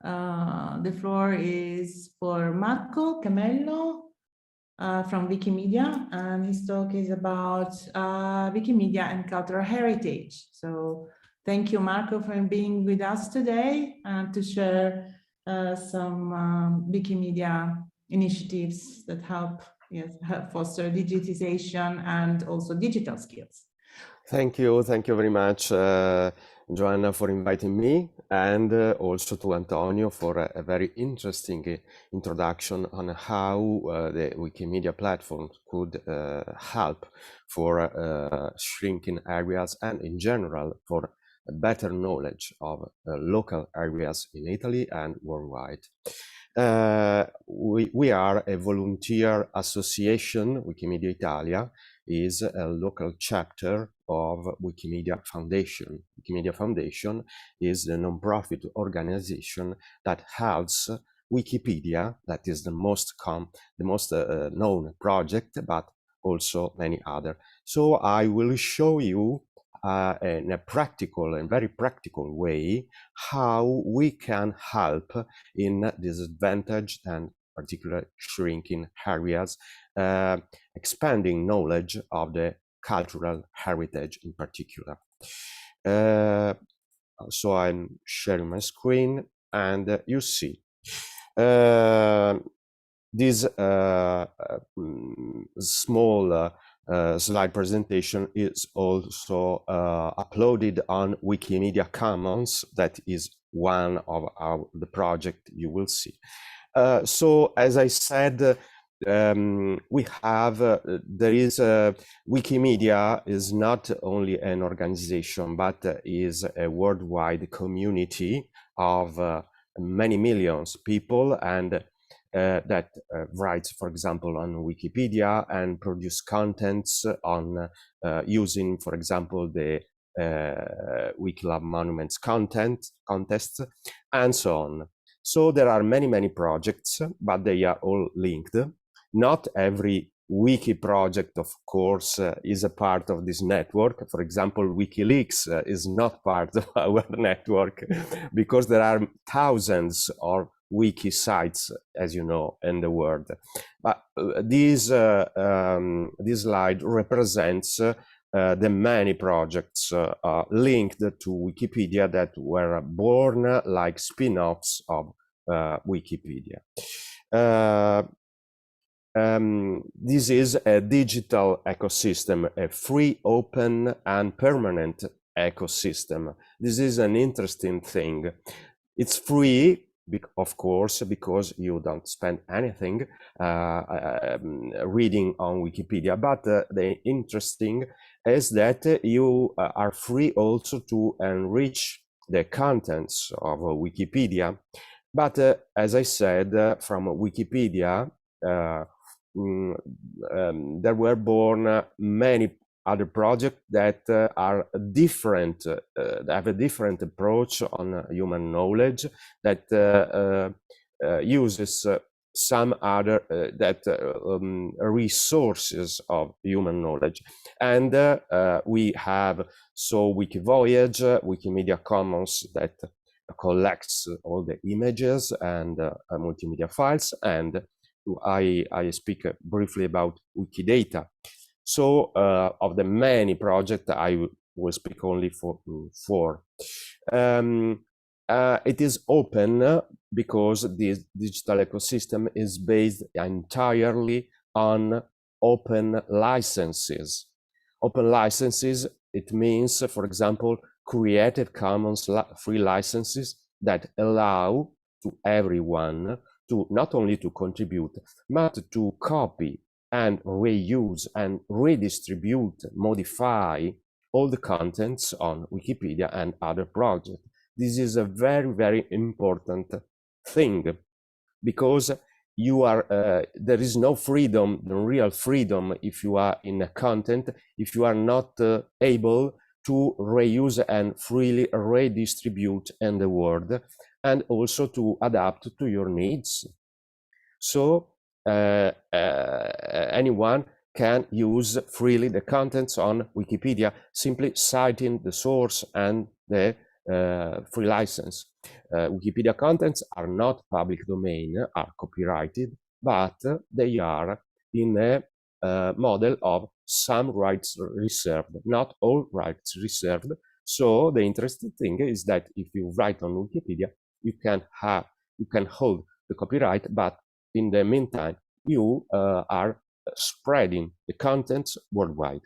The floor is for Marco Chemello from Wikimedia, and his talk is about Wikimedia and cultural heritage. So thank you, Marco, for being with us today and to share some Wikimedia initiatives that help foster digitization and also digital skills. Thank you very much, Joanna, for inviting me, and also to Antonio for a very interesting introduction on how the Wikimedia platform could help for shrinking areas and in general for a better knowledge of local areas in Italy and worldwide. We are a volunteer association. Wikimedia Italia is a local chapter of Wikimedia Foundation. Wikimedia Foundation is the non-profit organization that helps Wikipedia, that is the most known project, but also many other. So I will show you in a practical and very practical way how we can help in disadvantaged and particularly shrinking areas, expanding knowledge of the cultural heritage in particular. So I'm sharing my screen, and you see this small slide presentation is also uploaded on Wikimedia Commons. That is one of the project you will see. So as I said, we have Wikimedia is not only an organization, but is a worldwide community of many millions of people, and that writes, for example, on Wikipedia and produce contents on using, for example, the Wikilab Monuments contest, and so on. So there are many projects, but they are all linked. Not every wiki project, of course, is a part of this network. For example, WikiLeaks is not part of our network because there are thousands of wiki sites, as you know, in the world. But this slide represents the many projects linked to Wikipedia that were born like spin-offs of Wikipedia. This is a digital ecosystem, a free, open, and permanent ecosystem. This is an interesting thing. It's free, of course, because you don't spend anything reading on Wikipedia, but the interesting is that you are free also to enrich the contents of Wikipedia. But as I said, from Wikipedia, there were born many other projects that are different, have a different approach on human knowledge, that uses some other resources of human knowledge. And we have Wikivoyage, Wikimedia Commons, that collects all the images and multimedia files, and I speak briefly about Wikidata. So of the many projects, I will speak only for four. It is open because this digital ecosystem is based entirely on open licenses. Open licenses, it means, for example, Creative Commons free licenses that allow to everyone to not only to contribute, but to copy and reuse and redistribute, modify all the contents on Wikipedia and other projects. This is a very important thing, because you are there is no freedom, no real freedom, if you are in a content, if you are not able to reuse and freely redistribute in the world, and also to adapt to your needs. So anyone can use freely the contents on Wikipedia, simply citing the source and the free license. Wikipedia contents are not public domain, are copyrighted, but they are in a model of some rights reserved, not all rights reserved. So the interesting thing is that if you write on Wikipedia, you can hold the copyright, but in the meantime, you are spreading the contents worldwide.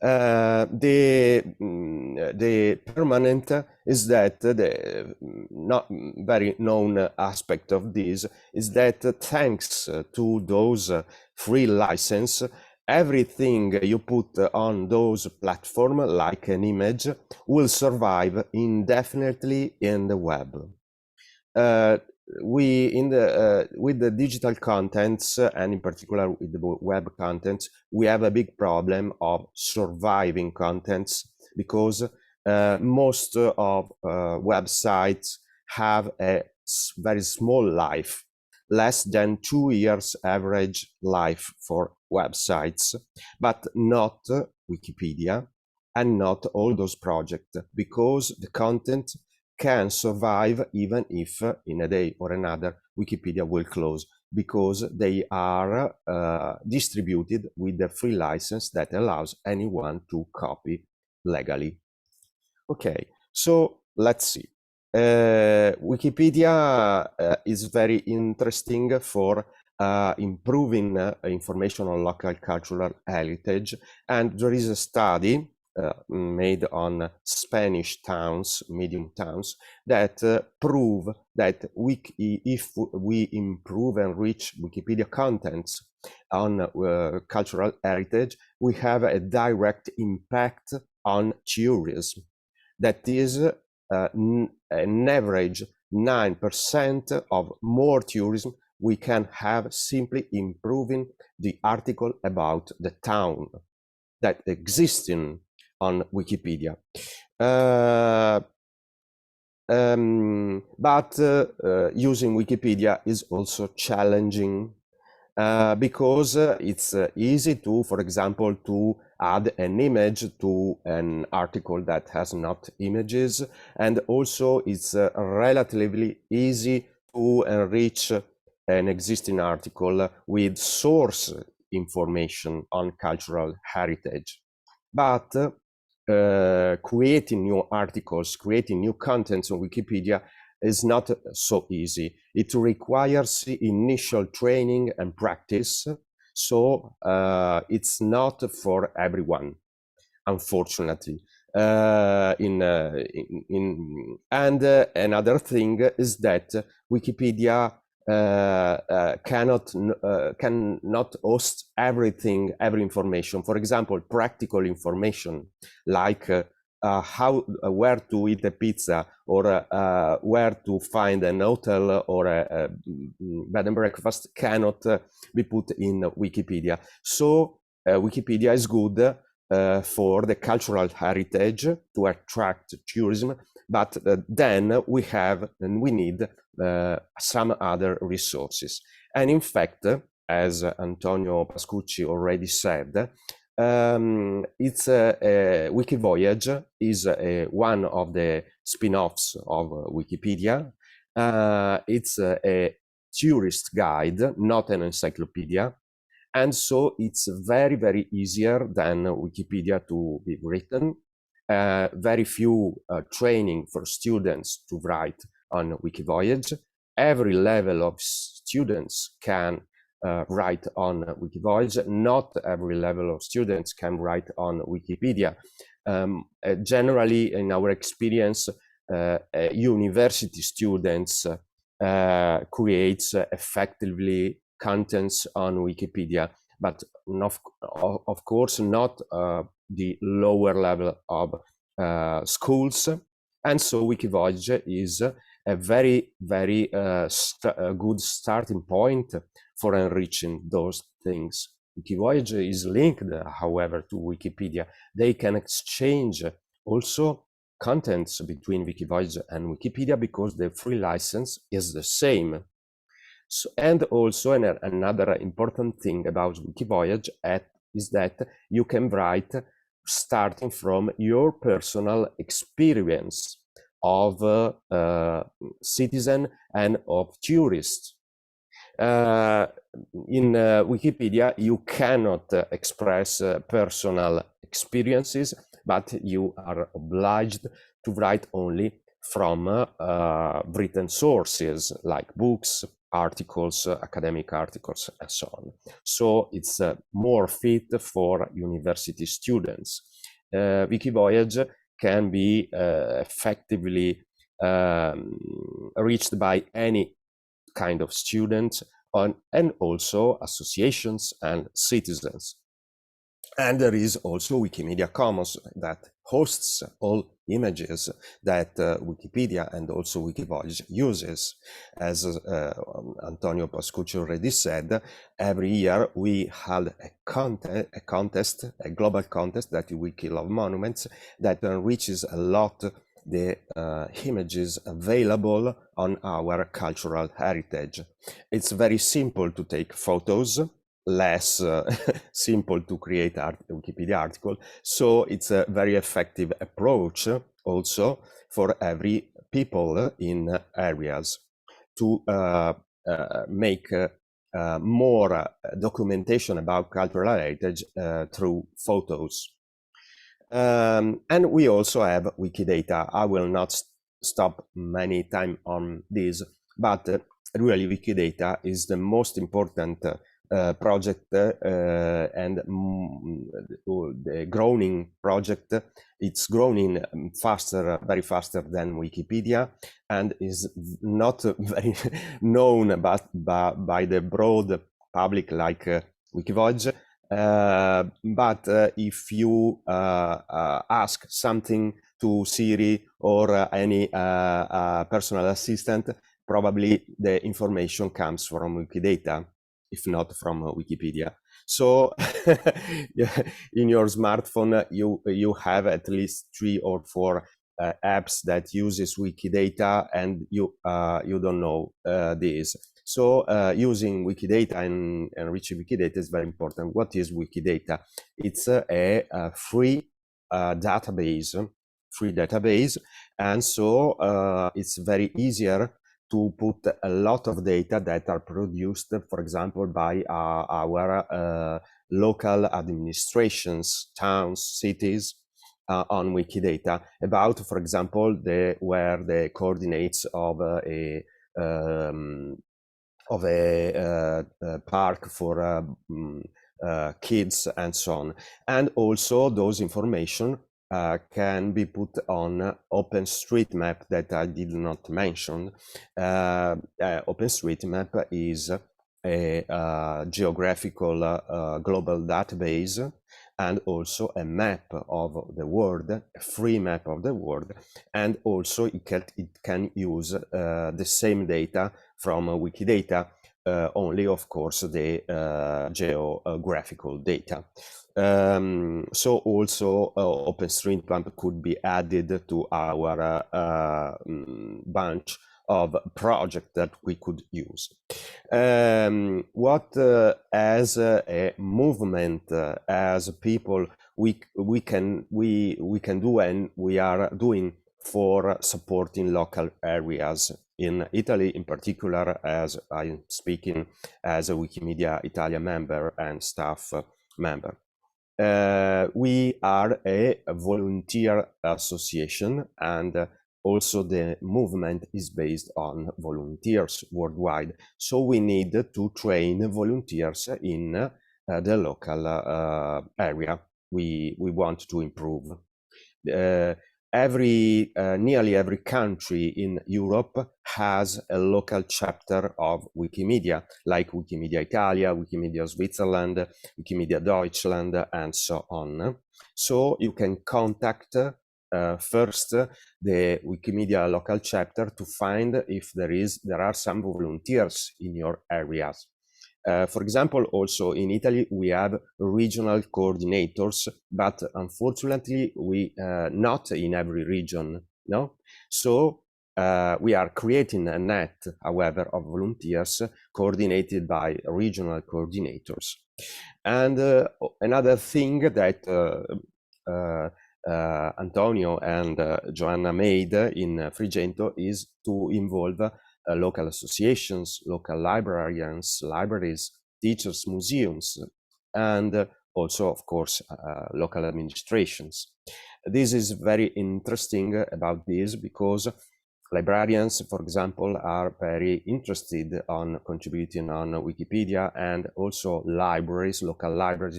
The permanent is that the not very known aspect of this is that thanks to those free license, everything you put on those platforms, like an image, will survive indefinitely in the web. With the digital contents, and in particular with the web contents, we have a big problem of surviving contents, because most of websites have a very small life, less than 2 years average life for websites, but not Wikipedia and not all those projects, because the content can survive even if in a day or another Wikipedia will close, because they are distributed with the free license that allows anyone to copy legally. Okay, so let's see. Wikipedia is very interesting for improving information on local cultural heritage, and there is a study made on Spanish towns, medium towns, that prove that if we improve and enrich Wikipedia contents on cultural heritage, we have a direct impact on tourism. That is an average 9% of more tourism we can have simply improving the article about the town that exists on Wikipedia. But using Wikipedia is also challenging, because it's easy to, for example, to add an image to an article that has not images, and also it's relatively easy to enrich an existing article with source information on cultural heritage. But creating new articles, creating new contents on Wikipedia is not so easy. It requires initial training and practice, so it's not for everyone, unfortunately. And another thing is that Wikipedia cannot host everything, every information. For example, practical information like where to eat a pizza, or where to find an hotel or a bed and breakfast cannot be put in Wikipedia. So Wikipedia is good for the cultural heritage to attract tourism, but then we need some other resources. And in fact, as Antonio Pascucci already said, Wikivoyage is one of the spin-offs of Wikipedia. It's a tourist guide, not an encyclopedia. And so it's very, very easier than Wikipedia to be written. Very few training for students to write on Wikivoyage. Every level of students can write on Wikivoyage. Not every level of students can write on Wikipedia. Generally, in our experience, university students creates effectively contents on Wikipedia, but of course not the lower level of schools. And so Wikivoyage is a very, very good starting point for enriching those things. Wikivoyage is linked, however, to Wikipedia. They can exchange also contents between Wikivoyage and Wikipedia because the free license is the same. So, and also another important thing about Wikivoyage is that you can write starting from your personal experience of citizen and of tourists. In Wikipedia, you cannot express personal experiences, but you are obliged to write only from written sources like books, articles, academic articles, and so on. So it's more fit for university students. Wikivoyage can be effectively reached by any kind of students and also associations and citizens. And there is also Wikimedia Commons that hosts all images that Wikipedia and also Wikivaji uses. As Antonio Pascucci already said, every year we had a contest, a global contest, that Wiki Love Monuments, that enriches a lot the images available on our cultural heritage. It's very simple to take photos, less simple to create a Wikipedia article. So it's a very effective approach also for every people in areas to make more documentation about cultural heritage through photos. And we also have Wikidata. I will not stop many time on this, but really Wikidata is the most important project and the growing project. It's growing faster, very faster than Wikipedia, and is not very known by the broad public like Wikivaji. But if you ask something to Siri or any personal assistant, probably the information comes from Wikidata, if not from Wikipedia. So in your smartphone, you have at least 3 or 4 apps that uses Wikidata, and you don't know this. So using Wikidata and enriching Wikidata is very important. What is Wikidata? It's a free database, and so it's very easier to put a lot of data that are produced, for example, by our local administrations, towns, cities, on Wikidata about, for example, where the coordinates of a park for kids and so on. And also those information can be put on OpenStreetMap that I did not mention. OpenStreetMap is a geographical global database and also a map of the world, a free map of the world, and also it can use the same data from Wikidata, only of course the geographical data. So also OpenStreetMap could be added to our bunch of projects that we could use. What as a movement, as people, we can do, and we are doing for supporting local areas in Italy, in particular, as I'm speaking as a Wikimedia Italia member and staff member. We are a volunteer association, and also the movement is based on volunteers worldwide. So we need to train volunteers in the local area we want to improve. Nearly every country in Europe has a local chapter of Wikimedia, like Wikimedia Italia, Wikimedia Switzerland, Wikimedia Deutschland, and so on. So you can contact first the Wikimedia local chapter to find if there are some volunteers in your areas. For example, also in Italy, we have regional coordinators, but unfortunately, we not in every region, no? So we are creating a net, however, of volunteers coordinated by regional coordinators. And another thing that Antonio and Joanna made in Frigento is to involve local associations, local librarians, libraries, teachers, museums, and also, of course, local administrations. This is very interesting about this because librarians, for example, are very interested on contributing on Wikipedia, and also libraries, local libraries,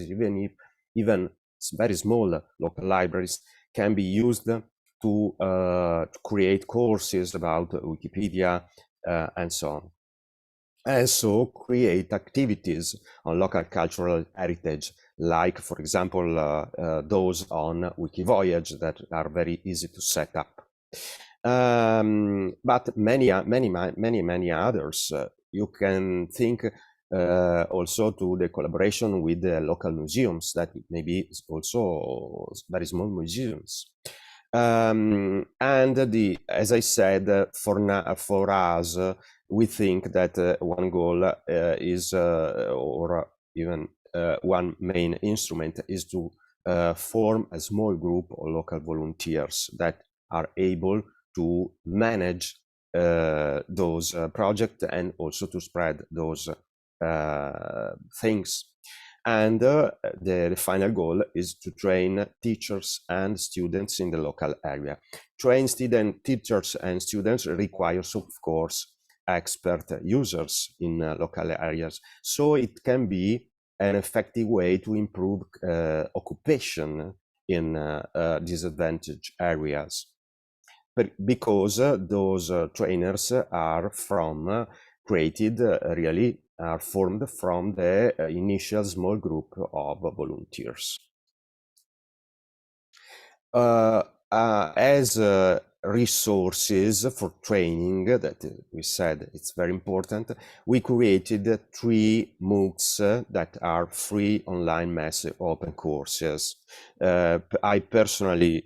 even very small local libraries can be used to create courses about Wikipedia and so on. And so create activities on local cultural heritage, like, for example, those on Wikivoyage that are very easy to set up. But many others. You can think also to the collaboration with the local museums, that maybe also very small museums. And as I said, for us, we think that one goal is, or even one main instrument is to form a small group of local volunteers that are able to manage those projects and also to spread those things. And the final goal is to train teachers and students in the local area. Train teachers and students requires, of course, expert users in local areas. So it can be an effective way to improve occupation in disadvantaged areas. But because those trainers are formed from the initial small group of volunteers. As resources for training, that we said it's very important, we created 3 MOOCs that are free online massive open courses. I personally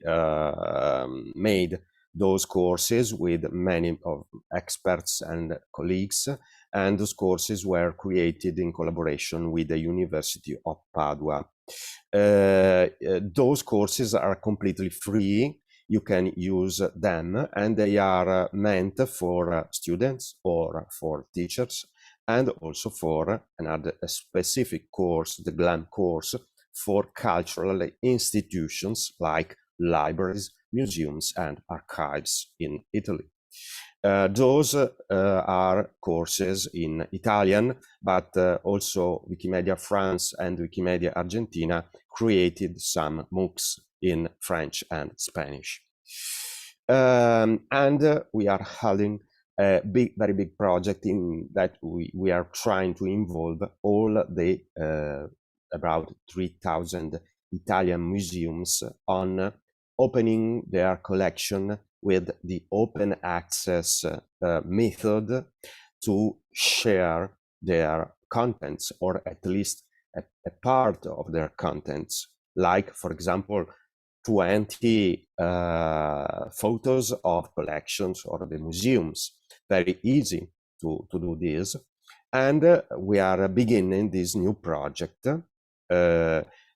made those courses with many of experts and colleagues, and those courses were created in collaboration with the University of Padua. Those courses are completely free. You can use them, and they are meant for students or for teachers, and also for another specific course, the GLAM course, for cultural institutions like libraries, museums, and archives in Italy. Those are courses in Italian, but also Wikimedia France and Wikimedia Argentina created some MOOCs in French and Spanish. And we are having a very big project in that we are trying to involve all the about 3,000 Italian museums on opening their collection with the open access method to share their contents, or at least a part of their contents, like, for example, 20 photos of collections or the museums. Very easy to do this. And we are beginning this new project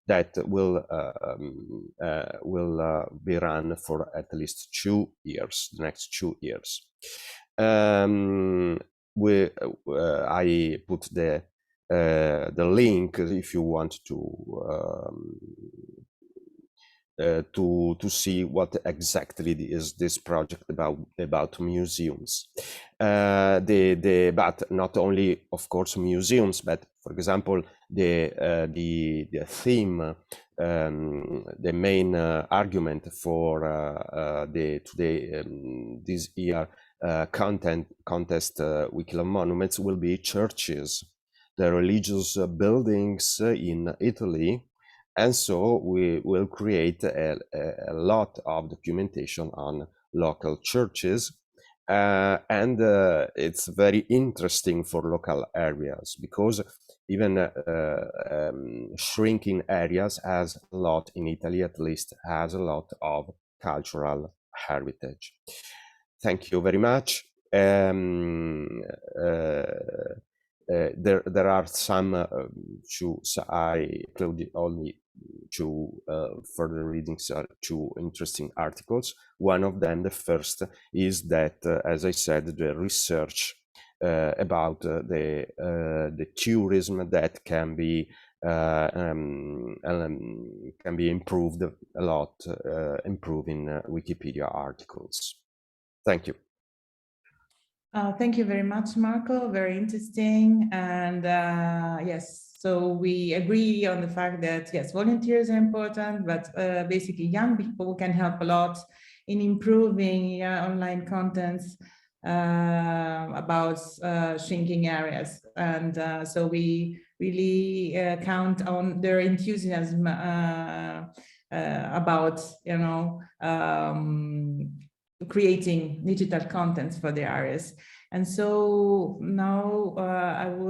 that will be run for at least 2 years, the next 2 years. I put the link if you want to see what exactly is this project about museums. But not only, of course, museums, but, for example, the theme, the main argument for this year contest Wikilove Monuments will be churches, the religious buildings in Italy. And so we will create a lot of documentation on local churches. And it's very interesting for local areas, because even shrinking areas has a lot, in Italy at least, has a lot of cultural heritage. Thank you very much. There are some I included only further reading two interesting articles. One of them, the first, is that, as I said, the research about the tourism that can be improved a lot, improving Wikipedia articles. Thank you. Thank you very much, Marco. Very interesting. And yes, so we agree on the fact that, yes, volunteers are important, but basically young people can help a lot in improving online contents about shrinking areas. And so we really count on their enthusiasm about, creating digital contents for the areas. And so now I would